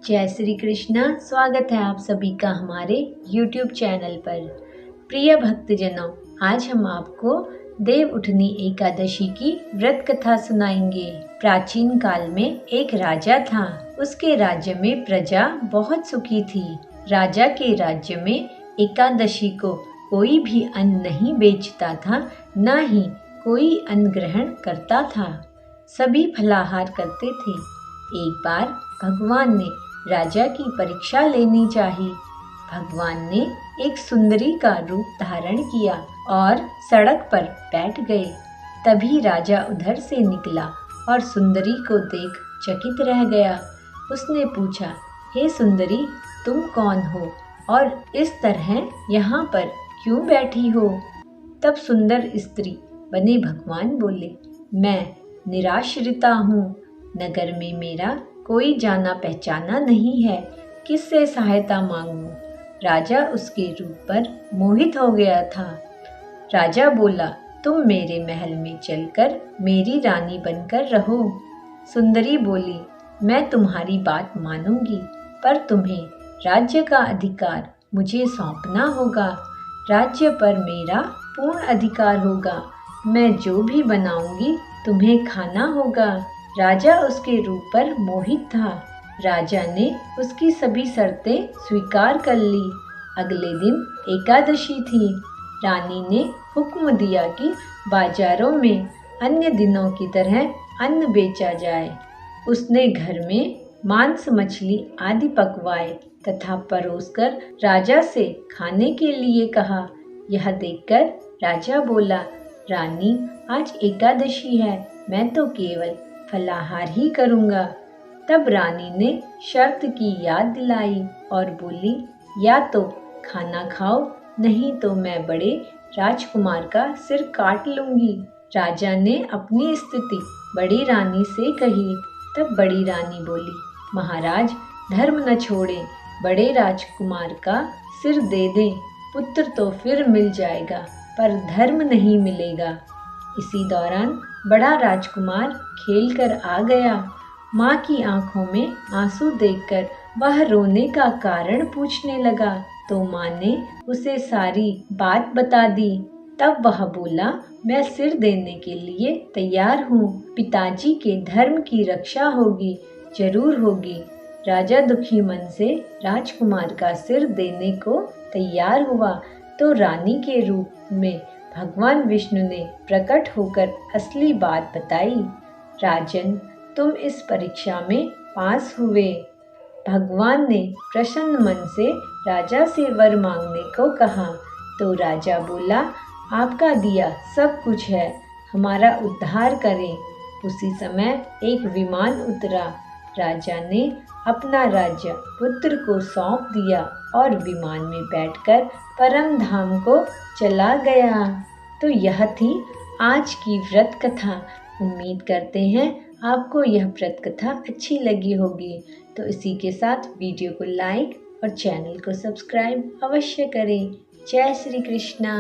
जय श्री कृष्णा। स्वागत है आप सभी का हमारे YouTube चैनल पर। प्रिय भक्तजनों, आज हम आपको देव उठनी एकादशी की व्रत कथा सुनाएंगे। प्राचीन काल में एक राजा था। उसके राज्य में प्रजा बहुत सुखी थी। राजा के राज्य में एकादशी को कोई भी अन्न नहीं बेचता था, न ही कोई अन्न ग्रहण करता था। सभी फलाहार करते थे। एक बार भगवान ने राजा की परीक्षा लेनी चाहिए। भगवान ने एक सुंदरी का रूप धारण किया और सड़क पर बैठ गए। तभी राजा उधर से निकला और सुंदरी को देख चकित रह गया। उसने पूछा, हे सुंदरी, तुम कौन हो और इस तरह यहाँ पर क्यों बैठी हो? तब सुंदर स्त्री बने भगवान बोले, मैं निराश्रिता हूँ। नगर में मेरा कोई जाना पहचाना नहीं है, किससे सहायता मांगूं? राजा उसके रूप पर मोहित हो गया था। राजा बोला, तुम मेरे महल में चलकर मेरी रानी बनकर रहो। सुंदरी बोली, मैं तुम्हारी बात मानूंगी, पर तुम्हें राज्य का अधिकार मुझे सौंपना होगा। राज्य पर मेरा पूर्ण अधिकार होगा। मैं जो भी बनाऊंगी तुम्हें खाना होगा। राजा उसके रूप पर मोहित था। राजा ने उसकी सभी शर्तें स्वीकार कर ली। अगले दिन एकादशी थी। रानी ने हुक्म दिया कि बाजारों में अन्य दिनों की तरह अन्न बेचा जाए। उसने घर में मांस मछली आदि पकवाए तथा परोसकर राजा से खाने के लिए कहा। यह देखकर राजा बोला, रानी, आज एकादशी है, मैं तो केवल फलाहार ही करूँगा। तब रानी ने शर्त की याद दिलाई और बोली, या तो खाना खाओ, नहीं तो मैं बड़े राजकुमार का सिर काट लूँगी। राजा ने अपनी स्थिति बड़ी रानी से कही। तब बड़ी रानी बोली, महाराज, धर्म न छोड़ें, बड़े राजकुमार का सिर दे दें। पुत्र तो फिर मिल जाएगा, पर धर्म नहीं मिलेगा। इसी दौरान बड़ा राजकुमार खेलकर आ गया। माँ की आंखों में आंसू देखकर वह रोने का कारण पूछने लगा, तो माँ ने उसे सारी बात बता दी। तब वह बोला, मैं सिर देने के लिए तैयार हूँ। पिताजी के धर्म की रक्षा होगी, जरूर होगी। राजा दुखी मन से राजकुमार का सिर देने को तैयार हुआ तो रानी के रूप में भगवान विष्णु ने प्रकट होकर असली बात बताई। राजन, तुम इस परीक्षा में पास हुए। भगवान ने प्रसन्न मन से राजा से वर मांगने को कहा। तो राजा बोला, आपका दिया सब कुछ है, हमारा उद्धार करें। उसी समय एक विमान उतरा। राजा ने अपना राज्य पुत्र को सौंप दिया और विमान में बैठकर परम धाम को चला गया। तो यह थी आज की व्रत कथा। उम्मीद करते हैं आपको यह व्रत कथा अच्छी लगी होगी। तो इसी के साथ वीडियो को लाइक और चैनल को सब्सक्राइब अवश्य करें। जय श्री कृष्णा।